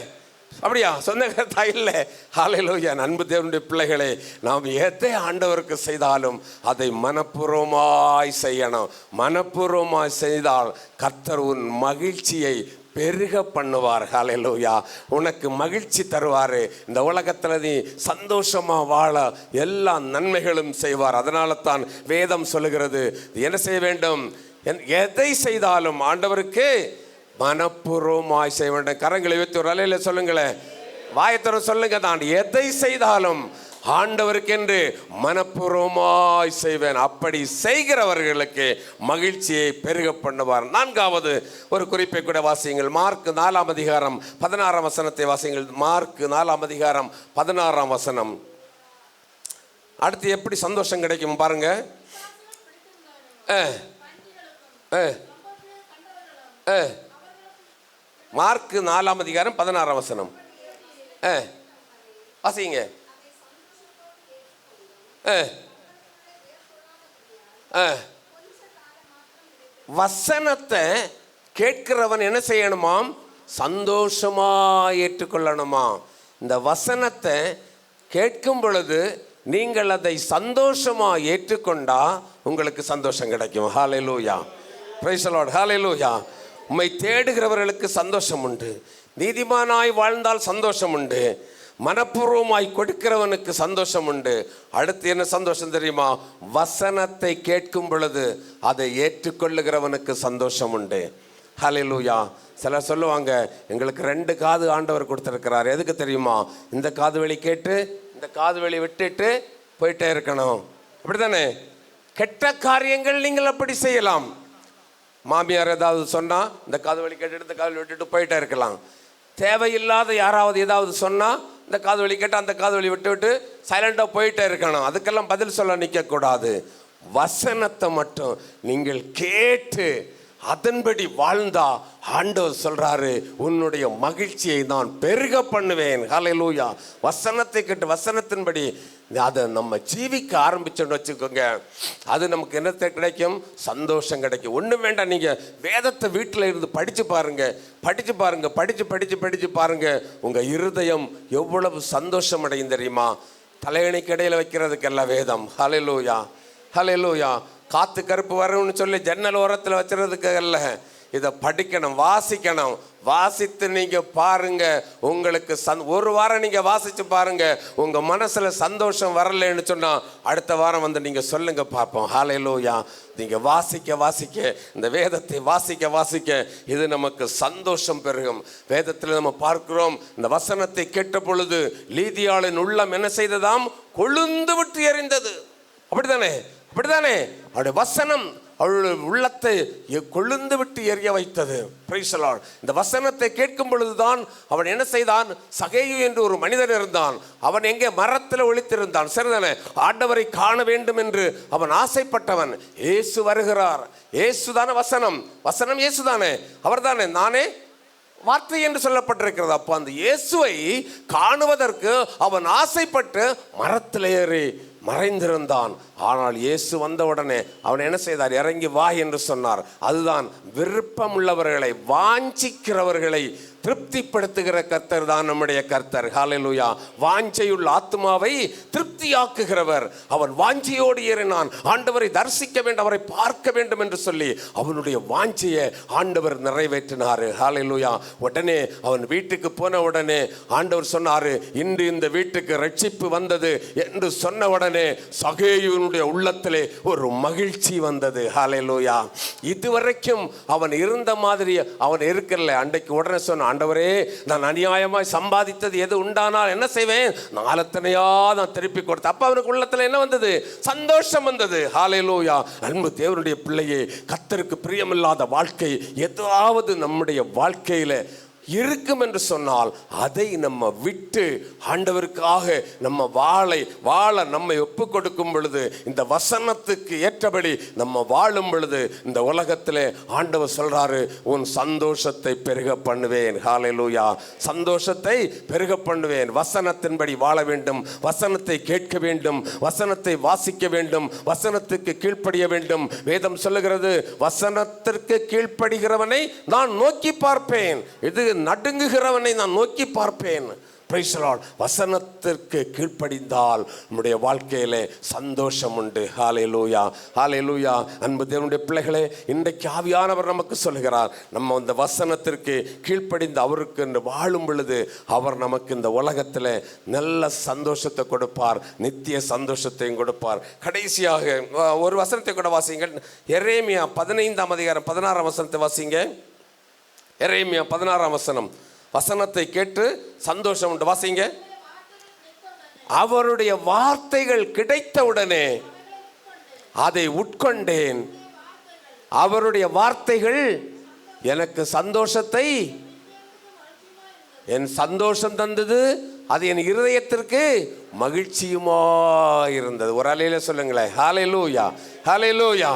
அப்படியா? சொந்த கருத்தா இல்லை. ஹல்லேலூயா. அன்பு தேவனுடைய பிள்ளைகளே, நாம் எதை ஆண்டவருக்கு செய்தாலும் அதை மனப்பூர்வமாய் செய்யணும். மனப்பூர்வமாய் செய்தால் கர்த்தர் உன் மகிழ்ச்சியை பெருக பண்ணுவார். ஹல்லேலூயா. உனக்கு மகிழ்ச்சி தருவார். இந்த உலகத்தில் நீ சந்தோஷமா வாழ எல்லா நன்மைகளும் செய்வார். அதனால தான் வேதம் சொல்லுகிறது, என்ன செய்ய வேண்டும், எதை செய்தாலும் ஆண்டவருக்கு மனப்பூர்வமாய் செய்ய வேண்டும். கரங்களை வைத்து ஒரு அலையில சொல்லுங்களேன், வாயத்தர சொல்லுங்க, நான் எதை செய்தாலும் ஆண்டவருக்கு என்று மனப்பூர்வமாய் செய்வேன். அப்படி செய்கிறவர்களுக்கு மகிழ்ச்சியை பெருக பண்ணுவார். 4வது ஒரு குறிப்பை கூட வாசியுங்கள். மார்க் 4ஆம் அதிகாரம் 16ஆம் வசனத்தை வாசியுங்கள். மார்க் 4ஆம் அதிகாரம் 16ஆம் வசனம். அடுத்து எப்படி சந்தோஷம் கிடைக்கும் பாருங்க. மார்க் 4ஆம் அதிகாரம் 16ஆம் வசனம் வாசிங்க. வசனத்தை கேட்கிறவன் என்ன செய்யணுமாம்? சந்தோஷமா ஏற்றுக்கொள்ளணுமா. இந்த வசனத்தை கேட்கும் பொழுது நீங்கள் அதை சந்தோஷமா ஏற்றுக்கொண்டா உங்களுக்கு சந்தோஷம் கிடைக்கும். ஹல்லேலூயா, பிரைஸ் தி லார்ட், ஹல்லேலூயா. உம்மை தேடுகிறவர்களுக்கு சந்தோஷம் உண்டு. நீதிமானாய் வாழ்ந்தால் சந்தோஷம் உண்டு. மனப்பூர்வமாய் கொடுக்கிறவனுக்கு சந்தோஷம் உண்டு. அடுத்து என்ன சந்தோஷம் தெரியுமா? வசனத்தை கேட்கும் பொழுது அதை ஏற்றுக்கொள்ளுகிறவனுக்கு சந்தோஷம் உண்டு. ஹல்லேலூயா. சிலர் சொல்லுவாங்க, எங்களுக்கு 2 காது ஆண்டவர் கொடுத்துருக்கிறார். எதுக்கு தெரியுமா? இந்த காது வழி கேட்டு இந்த காது வழி விட்டுட்டு போயிட்டே இருக்கணும். அப்படித்தானே? கெட்ட காரியங்கள் நீங்கள் அப்படி செய்யலாம். மாமியார் ஏதாவது சொன்னால் இந்த காது வழி கேட்டுட்டு இந்த காது விட்டுட்டு போயிட்டே இருக்கலாம். தேவையில்லாத யாராவது ஏதாவது சொன்னால் இந்த காது வழி கேட்டு அந்த காது வழி விட்டு விட்டு சைலண்டாக போயிட்டே இருக்கணும். அதுக்கெல்லாம் பதில் சொல்ல நிற்கக்கூடாது. வசனத்தை மட்டும் நீங்கள் கேட்டு அதன்படி வாழ்ந்தா ஆண்டவர் சொல்றாரு, உன்னுடைய மகிழ்ச்சியை நான் பெருக பண்ணுவேன். ஹல்லேலூயா. வசனத்தை கேட்டு வசனத்தின்படி அதை நம்ம ஜீவிக்க ஆரம்பிச்சோன்னு வச்சுக்கோங்க, அது நமக்கு என்ன கிடைக்கும்? சந்தோஷம் கிடைக்கும். ஒன்றும் வேண்டாம், நீங்கள் வேதத்தை வீட்டில் இருந்து படித்து பாருங்க, படித்து பாருங்க. உங்கள் இருதயம் எவ்வளவு சந்தோஷம் அடையும் தெரியுமா? தலையணைக்கு இடையில வைக்கிறதுக்கெல்லாம் வேதம். ஹல்லேலூயா, ஹல்லேலூயா. காற்று கருப்பு வரும்னு சொல்லி ஜன்னல் ஓரத்தில் வச்சுறதுக்கு அல்ல, இதை படிக்கணும், வாசிக்கணும். வாசித்து நீங்கள் பாருங்க, உங்களுக்கு ஒரு வாரம் நீங்கள் வாசித்து பாருங்க. உங்கள் மனசில் சந்தோஷம் வரலைன்னு சொன்னால் அடுத்த வாரம் வந்து நீங்கள் சொல்லுங்க பார்ப்போம். ஹல்லேலூயா. நீங்கள் வாசிக்க இந்த வேதத்தை வாசிக்க இது நமக்கு சந்தோஷம் பெருகும். வேதத்தில் நம்ம பார்க்கிறோம், இந்த வசனத்தை கேட்ட பொழுது லீதியாளின் உள்ளம் என்ன செய்ததாம்? கொழுந்து விட்டு எறிந்தது. அப்படித்தானே? அவருடைய வசனம் அவளுடைய உள்ளத்தை கொழுந்து விட்டு எரிய வைத்தது. Price the lord. இந்த வசனத்தை கேட்கும் பொழுதுதான் அவன் என்ன செய்தான்? சகேயு என்று ஒரு மனிதன் இருந்தான். அவன் எங்கே? மரத்தில் ஒளித்திருந்தான். சரிதானே? ஆண்டவரை காண வேண்டும் என்று அவன் ஆசைப்பட்டவன். இயேசு வருகிறார். இயேசுதானே வசனம், வசனம் இயேசுதானே, அவர்தானே நானே வார்த்தை என்று சொல்லப்பட்டிருக்கிறது. அப்போ அந்த இயேசுவை காணுவதற்கு அவன் ஆசைப்பட்டு மரத்தில் ஏறி மறைந்திருந்தான். ஆனால் இயேசு வந்தவுடனே அவன் என்ன செய்தார்? இறங்கி வா என்று சொன்னார். அதுதான் விருப்பம் உள்ளவர்களை, வாஞ்சிக்கிறவர்களை திருப்திப்படுத்துகிற கர்த்தர் தான் நம்முடைய கர்த்தர். ஹல்லேலூயா. வாஞ்சையுள்ள ஆத்மாவை திருப்தியாக்குகிறவர். அவன் வாஞ்சையோடு ஏறினான். ஆண்டவரை தரிசிக்க வேண்டும், அவரை பார்க்க வேண்டும் என்று சொல்லி அவனுடைய வாஞ்சையை ஆண்டவர் நிறைவேற்றினார். ஹல்லேலூயா. உடனே அவன் வீட்டுக்கு போன உடனே ஆண்டவர் சொன்னாரு, இன்று இந்த வீட்டுக்கு ரட்சிப்பு வந்தது என்று சொன்ன உடனே சகேயுனுடைய உள்ளத்திலே ஒரு மகிழ்ச்சி வந்தது. ஹல்லேலூயா. இதுவரைக்கும் அவன் இருந்த மாதிரி அவன் இருக்கல. அன்றைக்கு உடனே சொன்ன, ஆண்டவரே, நான் அநியாயமாய் சம்பாதித்தது எது உண்டானால் என்ன செய்வேன்? நாளத்தனையா நான் திருப்பி கொடுத்தேன். அப்ப அவனுக்கு உள்ளத்துல என்ன வந்தது? சந்தோஷம் வந்தது. ஹல்லேலூயா. அன்பு தேவனுடைய பிள்ளையே, கர்த்தருக்கு பிரியமில்லாத வாழ்க்கை ஏதாவது நம்முடைய வாழ்க்கையில இருக்கும் என்று சொன்னால் அதை நம்ம விட்டு ஆண்டவருக்காக நம்ம வாழ நம்மை ஒப்பு கொடுக்கும் பொழுது, இந்த வசனத்துக்கு ஏற்றபடி நம்ம வாழும் பொழுது, இந்த உலகத்திலே ஆண்டவர் சொல்றாரு, உன் சந்தோஷத்தை பெருக பண்ணுவேன். ஹல்லேலூயா. சந்தோஷத்தை பெருக பண்ணுவேன். வசனத்தின்படி வாழ வேண்டும், வசனத்தை கேட்க வேண்டும், வசனத்தை வாசிக்க வேண்டும், வசனத்துக்கு கீழ்ப்படிய வேண்டும். வேதம் சொல்லுகிறது, வசனத்திற்கு கீழ்ப்படுகிறவனை நான் நோக்கி பார்ப்பேன், இது நடுங்குகிறவனை நான் நோக்கி பார்ப்பேன். Price the Lord. வசனத்திற்கு கீழ்ப்படிந்தால் நம்முடைய வாழ்க்கையிலே சந்தோஷம் உண்டு. ஹல்லேலூயா, ஹல்லேலூயா. அன்பு தேவனுடைய பிள்ளைகளே, இன்றைக்கு ஆவியானவர் நமக்கு சொல்கிறார், நம்ம இந்த வசனத்திற்கு கீழ்ப்படிந்து அவருக்கு என்று வாழும் பொழுது அவர் நமக்கு இந்த உலகத்தில் நல்ல சந்தோஷத்தை கொடுப்பார், நித்திய சந்தோஷத்தையும் கொடுப்பார். கடைசியாக ஒரு வசனத்தை கூட வாசிங்கள். எரேமியா 15ஆம் அதிகாரம் 16ஆம் வசனத்தை வாசிங்க. எரேமியா 16ஆம் வசனம். வசனத்தை கேட்டு சந்தோஷம் உண்டு. வாசிங்க. அவருடைய வார்த்தைகள் கிடைத்தவுடனே அதை உட்கொண்டேன். அவருடைய வார்த்தைகள் எனக்கு சந்தோஷத்தை, என் சந்தோஷம் தந்தது, அது என் இருதயத்திற்கு மகிழ்ச்சியுமா இருந்தது. ஒரு அலையில சொல்லுங்களேன், ஹல்லேலூயா, ஹல்லேலூயா.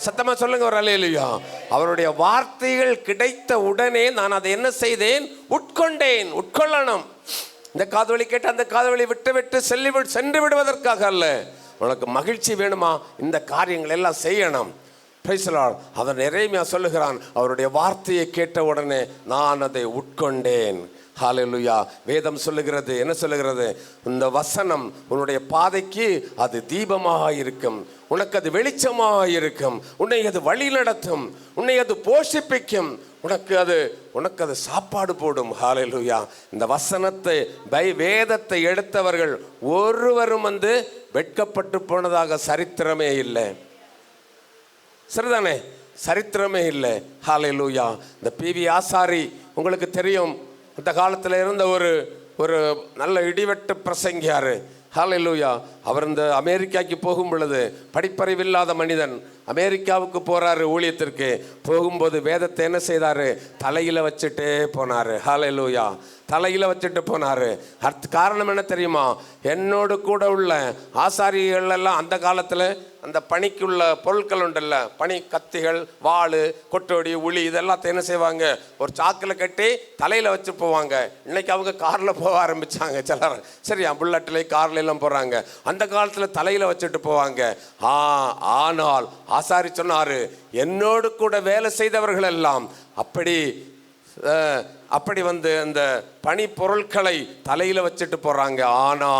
சத்தமா சொல்லுங்க ஒரு அல்லேலூயா. அவருடைய வார்த்தைகள் கிடைத்த உடனே நான் அதை என்ன செய்தேன்? உட்கொண்டேன். உட்கொள்ளணும். இந்த காதுவழி கேட்டு அந்த காதுவழி விட்டு சென்று விடுவதற்காக அல்ல. உனக்கு மகிழ்ச்சி வேணுமா? இந்த காரியங்கள் எல்லாம் செய்யணும். Price the Lord. அவர் எரேமியா சொல்லுகிறான், அவருடைய வார்த்தையை கேட்ட உடனே நான் அதை உட்கொண்டேன். ஹல்லேலூயா. வேதம் சொல்லுகிறது, என்ன சொல்லுகிறது? இந்த வசனம் உன்னுடைய பாதைக்கு அது தீபமாக இருக்கும், உனக்கு அது வெளிச்சமாக இருக்கும், உன்னை அது வழி நடத்தும், உன்னை அது போஷிப்பிக்கும், உனக்கு அது சாப்பாடு போடும். ஹல்லேலூயா. இந்த வசனத்தை வேதத்தை எடுத்தவர்கள் ஒருவரும் வெட்கப்பட்டு போனதாக சரித்திரமே இல்லை. சரிதானே? சரித்திரமே இல்லை. ஹல்லேலூயா. இந்த பிவி ஆசாரி உங்களுக்கு தெரியும், அந்த காலத்தில் இருந்த ஒரு நல்ல இடிவெட்டு பிரசங்கியார். ஹல்லேலூயா. அவர் இந்த அமெரிக்காவுக்கு போகும் பொழுது, படிப்பறிவில்லாத மனிதன் அமெரிக்காவுக்கு போறாரு ஊழியத்திற்கு. போகும்போது வேதத்தை என்ன செய்தாரு? தலையில வச்சுட்டே போனாரு. ஹல்லேலூயா. தலையில வச்சுட்டு போனாரு. காரணம் என்ன தெரியுமா? என்னோடு கூட உள்ள ஆசாரிகள் எல்லாம் அந்த காலத்துல அந்த பணிக்குள்ள பொருட்கள் உண்டல்ல, பனி கத்திகள், வாள், கொட்டோடி, உளி, இதெல்லாம் என்ன செய்வாங்க? ஒரு சாக்கில் கட்டி தலையில வச்சு போவாங்க. இன்னைக்கு அவங்க கார்ல போக ஆரம்பிச்சாங்க சிலர். சரியா? புல்லட்ல கார்ல எல்லாம் போறாங்க. அந்த காலத்துல தலையில வச்சுட்டு போவாங்க. ஆனால் ஆசாரி சொன்னாரு, என்னோடு கூட வேலை செய்தவர்கள் எல்லாம் அப்படி அந்த பனி பொருட்களை தலையில வச்சுட்டு போறாங்க. ஆனா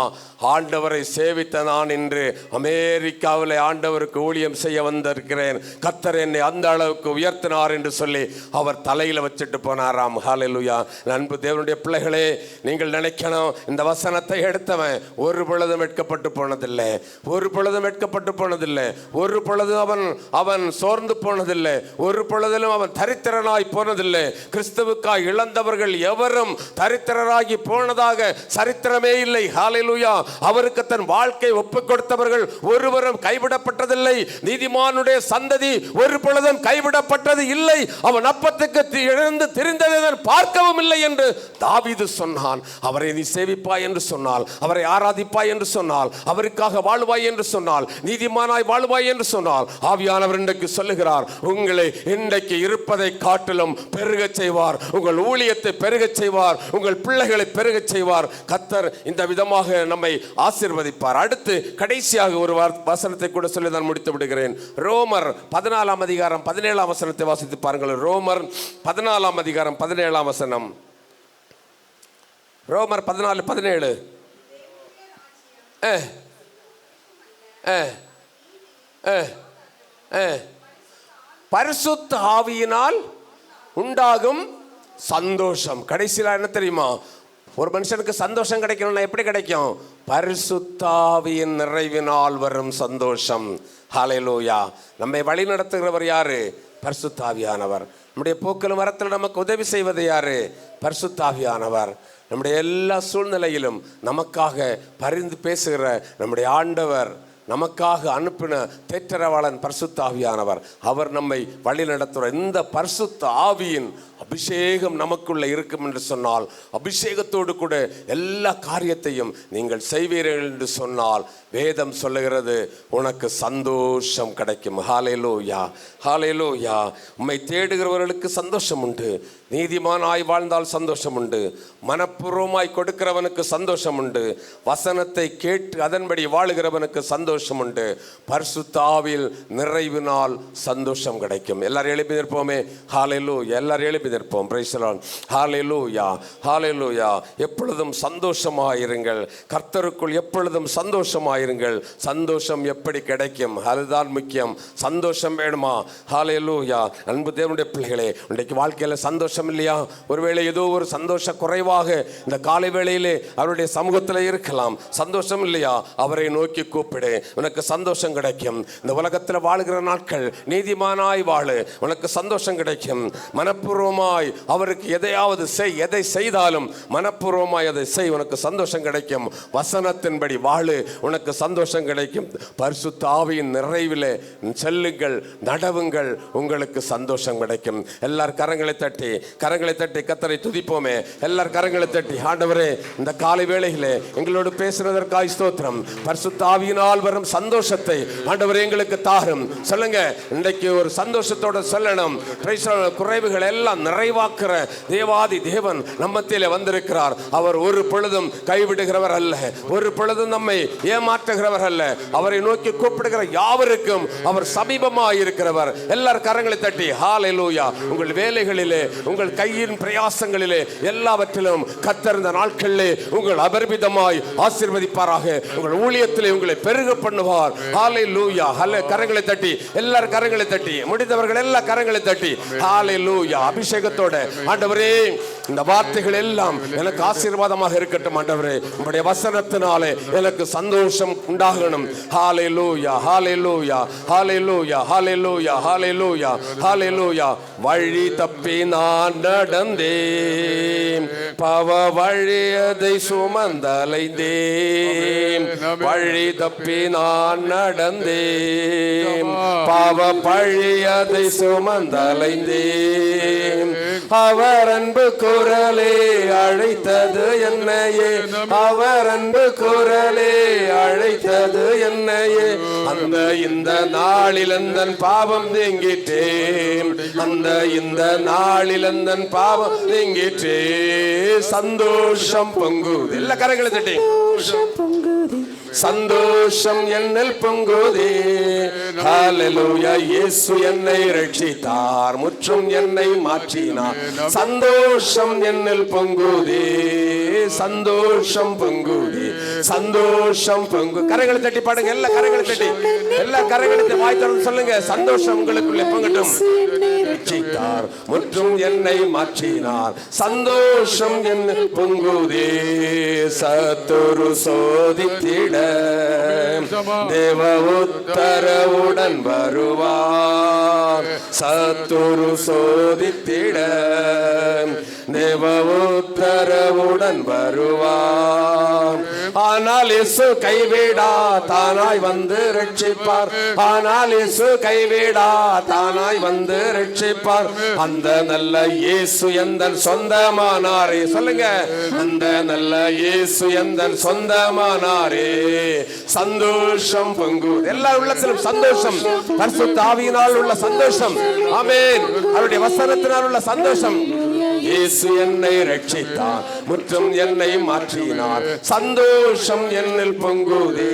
ஆண்டவரை சேவித்த நான் இன்று அமெரிக்காவில் ஆண்டவருக்கு ஊழியம் செய்ய வந்திருக்கிறேன், கர்த்தர் என்னை அந்த அளவுக்கு உயர்த்தினார் என்று சொல்லி அவர் தலையில வச்சுட்டு போனாராம். ஹல்லேலூயா. அன்பு தேவனுடைய பிள்ளைகளே, நீங்கள் நினைக்கணும், இந்த வசனத்தை எடுத்தவன் ஒரு பொழுதும் வெட்கப்பட்டு போனதில்லை, ஒரு பொழுதும் வெட்கப்பட்டு போனதில்லை, ஒரு பொழுதும் அவன் சோர்ந்து போனதில்லை, ஒரு பொழுதிலும் அவன் தரித்திரனாய் போனதில்லை. கிறிஸ்துவுக்காய் இழந்தவர்கள் எவரும் தரித்திரராகி போனதாக சரித்திரமே இல்லை. ஹல்லேலூயா. அவருக்கு தன் வாழ்க்கை ஒப்புக் கொடுத்தவர்கள் ஒருவரும் கைவிடப்பட்டதில்லை. நீதிமானுடைய சந்ததி ஒரு பொழுதும் கைவிடப்பட்டது இல்லை. அவன் அப்பத்துக்கு இழந்து திரிந்ததை பார்க்கவும் இல்லை என்று தாவீது சொன்னான். அவரை நீ சேவிப்பாய் என்று சொன்னால், அவரை ஆராதிப்பாய் என்று சொன்னால், அவருக்காக வாழ்வாய் என்று சொன்னால், நீதிமானாய் வாழ்வாய் என்று சொன்னால், ஆவியானவர் இன்றைக்கு சொல்லுகிறார், உங்களை இன்றைக்கு இருப்பதை காட்டிலும் பெருகச் செய்வார், உங்கள் ஊழியத்தை பெருகச் செய்வார், உங்கள் பிள்ளைகளை பெருகச் செய்வார். கர்த்தர் இந்த விதமாக நம்மை ஆசீர்வதிப்பார். அடுத்து கடைசியாக ஒரு வசனத்தை கூட சொல்லி நான் முடித்து விடுகிறேன். ரோமர் 14 அதிகாரம் 17 வசனத்தை வாசித்து பாருங்கள். ரோமர் 14 அதிகாரம் 17 வசனம். ரோமர் 14:17. பரிசுத்த ஆவியினால் உண்டாகும் சந்தோஷம். கடைசியில் என்ன தெரியுமா? ஒரு மனுஷனுக்கு சந்தோஷம் கிடைக்கணும்னா எப்படி கிடைக்கும்? பரிசுத்த ஆவியின் நிறைவினால் வரும் சந்தோஷம். ஹல்லேலூயா. நம்மை வழி நடத்துகிறவர் யாரு? பரிசுத்த ஆவியானவர். நம்முடைய போக்கிலும் வரத்தில் நமக்கு உதவி செய்வது யாரு? பரிசுத்த ஆவியானவர். நம்முடைய எல்லா சூழ்நிலையிலும் நமக்காக பரிந்து பேசுகிற நம்முடைய ஆண்டவர், நமக்காக அனுப்பின தேற்றரவாளன் பரிசுத்த ஆவியானவர். அவர் நம்மை வழி நடத்துகிற இந்த பரிசுத்த ஆவியின் அபிஷேகம் நமக்குள்ள இருக்கும் என்று சொன்னால், அபிஷேகத்தோடு கூட எல்லா காரியத்தையும் நீங்கள் செய்வீர்கள் என்று சொன்னால், வேதம் சொல்லுகிறது உனக்கு சந்தோஷம் கிடைக்கும். ஹல்லேலூயா. ஹல்லேலூயா. உம்மை தேடுகிறவர்களுக்கு சந்தோஷம் உண்டு. நீதிமானாய் வாழ்ந்தால் சந்தோஷம் உண்டு. மனப்பூர்வமாய் கொடுக்கிறவனுக்கு சந்தோஷம் உண்டு. வசனத்தை கேட்டு அதன்படி வாழுகிறவனுக்கு சந்தோஷம் உண்டு. பரிசுத்த ஆவியில் நிறைவினால் சந்தோஷம் கிடைக்கும். எல்லாரும் எழுப்பி நிற்போமே. ஹல்லேலூயா. எல்லாரும் எழுப்பி நிற்போம். Praise the lord. ஹல்லேலூயா. ஹல்லேலூயா. எப்பொழுதும் சந்தோஷமாயிருங்கள். கர்த்தருக்குள் எப்பொழுதும் சந்தோஷமாயிருங்கள். சந்தோஷம் எப்படி கிடைக்கும்? அதுதான் முக்கியம். சந்தோஷம் வேணுமா? ஹல்லேலூயா. அன்பு தேவனுடைய பிள்ளைகளே, இன்றைக்கு வாழ்க்கையில சந்தோஷம் இல்லையா? ஒருவேளை ஏதோ ஒரு சந்தோஷ குறைவாக இந்த காலை வேளையிலே அவருடைய சமூகத்தில் இருக்கலாம். சந்தோஷம் இல்லையா? அவரை நோக்கி கூப்பிடு, உனக்கு சந்தோஷம் கிடைக்கும். இந்த உலகத்தில் வாழுகிற நாட்கள் நீதிமானாய் வாழு, உனக்கு சந்தோஷம் கிடைக்கும். மனப்பூர்வமாய் அவருக்கு எதையாவது செய், எதை செய்தாலும் மனப்பூர்வமாய் அதை செய், உனக்கு சந்தோஷம் கிடைக்கும். வசனத்தின்படி வாழு, உனக்கு சந்தோஷம் கிடைக்கும். பரிசுத்த ஆவியின் நிறைவிலே செல்லுங்கள், நடவுங்கள், உங்களுக்கு சந்தோஷம் கிடைக்கும். எல்லார் கரங்களை தட்டி கர்த்தரை துதிப்போமே. எல்லார் கரங்களை தட்டி, ஆண்டவரே இந்த காலை வேளையிலே எங்களோடு பேசுறதற்காய் ஸ்தோத்திரம். பரிசுத்த ஆவியினால் மாபெரும் சந்தோஷத்தை ஆண்டவர் எங்களுக்கு தாரும். சொல்லுங்க, இன்றைக்கு ஒரு சந்தோஷத்தோட சொல்லணும். குறைவுகள் எல்லாம் நிறைவாக்குற தேவாதி தேவன் நம்மத்திலே வந்திருக்கிறார். அவர் ஒரு பொழுதும் கைவிடுகிறவர் அல்ல, ஒரு பொழுதும் நம்மை ஏமாற்றுகிறவர் அல்ல. அவரை நோக்கி கூப்பிடுகிற யாவருக்கும் அவர் சமீபமாக இருக்கிறவர். எல்லார் கரங்களை தட்டி ஹல்லேலூயா. உங்கள் வேலைகளிலே, உங்கள் கையின் பிரயாசங்களிலே, எல்லாவற்றிலும் கர்த்தர் இந்த நாட்களிலே உங்கள் அபரிமிதமாய் ஆசீர்வதிப்பாராக. உங்கள் ஊழியத்திலே உங்களை பெருக பண்ணுவார். ஹல்லேலூயா. கரங்களை தட்டி, எல்லார் கரங்களை தட்டி, முடிந்தவர்கள் எல்லா கரங்களை தட்டி ஹல்லேலூயா. அபிஷேகத்தோட ஆண்டவரே, இந்த வார்த்தைகள் எல்லாம் எனக்கு ஆசீர்வாதமாக இருக்கட்டும். ஆண்டவரே, உம்முடைய வசனத்தினாலே எனக்கு சந்தோஷம் உண்டாகணும். ஹல்லேலூயா, ஹல்லேலூயா, ஹல்லேலூயா, ஹல்லேலூயா, ஹல்லேலூயா, ஹல்லேலூயா. வழி தப்பி நான் நடந்தேன், பாவ வழியதை சுமந்தலைந்தேன். வழி தப்பி நான் நடந்தேன், பாவ பழியதை சுமந்தலைந்தேன். அவர் அன்பு குரலே அழைத்தது என்னையே, அவர் அன்பு குரலே அழைத்தது என்னையே. அந்த இந்த நாளில் எந்தன் பாவம் நீங்கிட்டேன், அந்த இந்த நாளில் எந்தன் பாவம் நீங்கிட்டே. சந்தோஷம் பொங்குது. எல்லா கரங்களை தட்டி சந்தோஷம் என்னில் பொங்குதே. ஹல்லேலூயா. இயேசு என்னை ரட்சித்தார், முற்றும் என்னை மாற்றினார். சந்தோஷம் என்னில் பொங்குதே, சந்தோஷம் பொங்குதே, சந்தோஷம் பொங்கு. கரங்களை தட்டி பாடுங்க. எல்லா கரங்களை தட்டி, எல்லா கரங்களை வாய் திறந்து சொல்லுங்க. சந்தோஷம் உங்களுக்குள்ளே பொங்கட்டும். ரட்சித்தார், முற்றும் என்னை மாற்றினார். சந்தோஷம் என்னில் பொங்குதே. சத்துரு சோதித்திட தேவ உத்தரவுடன் வருவார். சத்துரு சோதித்திட தேவ உத்தரவுடன் வருவார். ஆனால் இயேசு கைவிடா, தானாய் வந்து ரட்சிப்பார். ஆனால் இயேசு கைவிடா, தானாய் வந்து ரட்சிப்பார். அந்த நல்ல இயேசு எந்தன் சொந்தமானாரே. சொல்லுங்க, அந்த நல்ல இயேசு எந்தன் சொந்தமானாரே. சந்தோஷம் பொங்குது. எல்லா உள்ளத்திலும் சந்தோஷம், பரிசுத்த ஆவியினால் உள்ள சந்தோஷம். ஆமென். அவருடைய வசனத்தினால் உள்ள சந்தோஷம். இயேசு என்னை ரட்சித்தார், முற்றும் என்னை மாற்றினார். சந்தோஷம் என்னில் பொங்குதே.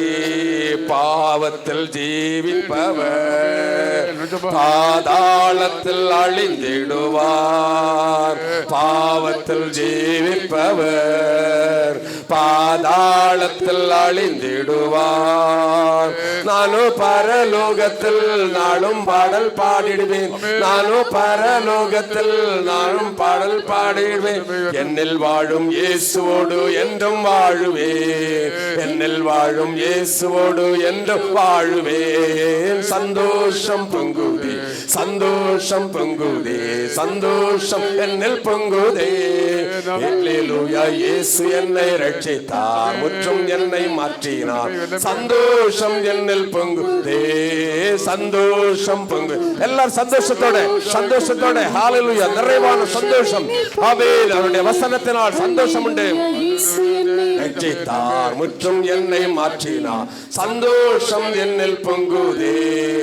பாவத்தில் ஜீவிப்பவர் பாதாளத்தில் அழிந்திடுவார். பாவத்தில் ஜீவிப்பவர் பாதாளத்தில் அழிந்திடுவார். நானும் பரலோகத்தில் நாளும் பாடல் பாடிடுவேன். நானும் பரலோகத்தில் நாளும் பாடல் பாடிடுவேன். என்னில் வாழும் இயேசுவோடு என்றும் வாழுவேன். என்னில் வாழும் இயேசுவோடு என்றும் வாழுவேன். சந்தோஷம் பொங்குதே, சந்தோஷம் பொங்குதே, சந்தோஷம் என்னில் பொங்குதே. அல்லேலூயா. இயேசு என்னை ரட்சித்தார், முற்றும் என்னை மாற்றினார். சந்தோஷம் என்னில் பொங்குதே, சந்தோஷம் பொங்கு. எல்லாரும் சந்தோஷத்தோட, சந்தோஷத்தோட ஹல்லேலூயா. நிறைவான சந்தோஷம். ஆமென். அவருடைய வசனத்தினால் சந்தோஷம் உண்டு. ரட்சித்தார், முற்றும் என்னை மாற்றினார். சந்தோஷம் என்னில் பொங்குதே.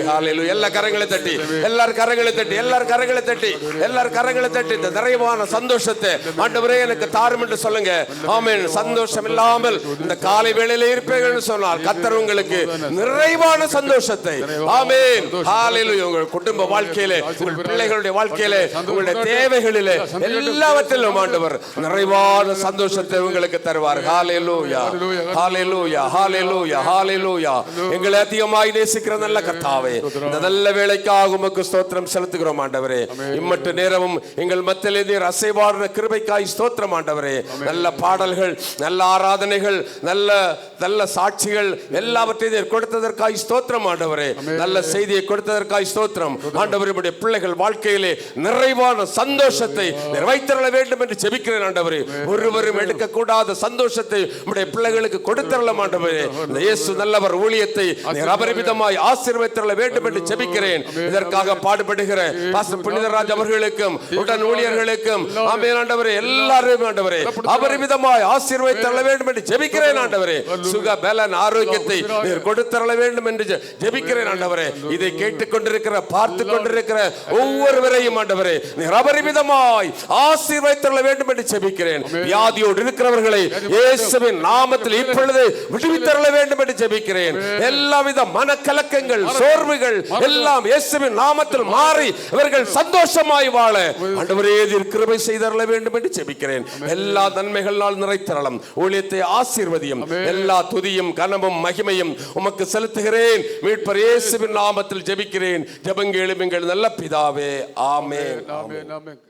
ஹல்லேலூயா. எல்லா கரங்களை தட்டி, எல்லார் கரங்களை தட்டி, எல்லார் கரங்களை தட்டி, எல்லார் கரங்களை தட்டி இந்த நிறைவான சந்தோஷத்தை ஆண்டவரே எனக்கு தாரும் என்று சொல்லுங்க. ஆமென். சந்தோஷம் இல்லாமல் இந்த காலை வேளையில இருப்பீர்கள் சொன்னால் கர்த்தர் உங்களுக்கு நிறைவான சந்தோஷத்தை, ஆமென், ஹல்லேலூயா, உங்கள் குடும்ப வாழ்க்கையிலே, உங்கள் பிள்ளைகளுடைய வாழ்க்கையிலே, உங்களுடைய தேவைகளிலே எல்லாவற்றிலும் ஆண்டவர் நிறைவான சந்தோஷத்தை உங்களுக்கு தருவார். ஹல்லேலூயா, ஹல்லேலூயா, ஹல்லேலூயா, ஹல்லேலூயா. எங்களை அதிகமாய் நேசிக்கிற நல்ல கர்த்தாவே, இந்த நல்ல வேளைக்காக உமக்கு ஸ்தோத்திரம் செலுத்துகிறோம் ஆண்டவரே. இம்மட்டு நேரமும் எங்கள் மத்தியிலே நீர் அசைவாடுற கிருபைக்காய் ஸ்தோத்திரம் ஆண்டவரே. நல்ல பாடல்கள், நல்ல ஆராதனைகள், நல்ல நல்ல சாட்சிகள் எல்லாவற்றையும் கொடுத்ததற்காய் ஸ்தோத்திரம் ஆண்டவரே. நல்ல செய்தியை கொடுத்ததற்காய் ஸ்தோத்திரம் ஆண்டவரே. உம்முடைய பிள்ளைகள் வாழ்க்கையிலே நிறைவான சந்தோஷத்தை வைத்தருள வேண்டும் என்று ஜெபிக்கிறேன் ஆண்டவரே. ஒருவரும் எடுக்கக்கூடாத சந்தோஷத்தை உம்முடைய பிள்ளைகளுக்கு கொடுத்தருள ஆண்டவரே. இந்த இயேசு நல்லவர் ஊழியத்தை அபரிமிதமாய் ஆசீர்வதித்தருள வேண்டும் என்று ஜெபிக்கிறேன். இதற்காக பாடுபடுகிற பாஸ்டர் புனிதராஜ் அவர்களுக்கும் உடன் ஊழியர்களுக்கும் ஆமென் ஆண்டவரே, எல்லாரும் ஆண்டவரே அபரிமிதமாய் ஆசீர்வதித்தருள வேண்டும் வேண்டும் என்று ஜெபிக்கிறேன் ஆண்டவரே. சுக பலன் ஆரோக்கியத்தை நீர் கொடுத்தரல வேண்டும் என்று ஜெபிக்கிறேன் ஆண்டவரே. இதை கேட்டுக்கொண்டிருக்கிற பார்த்து கொண்டிருக்கிற ஒவ்வொருவரையும் ஆண்டவரே நீர் அபரிமிதமாய் ஆசீர்வதித்தரல வேண்டும் என்று ஜெபிக்கிறேன். வியாதியோடு இருக்கிறவர்களை இயேசுவின் நாமத்தில் இப்பொழுது விடுவித்தரல வேண்டும் என்று ஜெபிக்கிறேன். எல்லாவித மனக்கலக்கங்கள் சோர்வுகள் எல்லாம் இயேசுவின் நாமத்தில் மாறி அவர்கள் சந்தோஷமாய் வாழ ஆண்டவரே நீர் கிருபை செய்தரல வேண்டும் என்று ஜெபிக்கிறேன். எல்லா நன்மைகளால் நிறைத்தரலும் ஊழியத்தை ஆசீர்வதியும். எல்லா துதியும் கனமும் மகிமையும் உமக்கு செலுத்துகிறேன். மீட்பர் இயேசுவின் நாமத்தில் ஜெபிக்கிறேன். ஜெபங்கேளும் எங்கள் நல்ல பிதாவே. ஆமென். ஆமென். ஆமென்.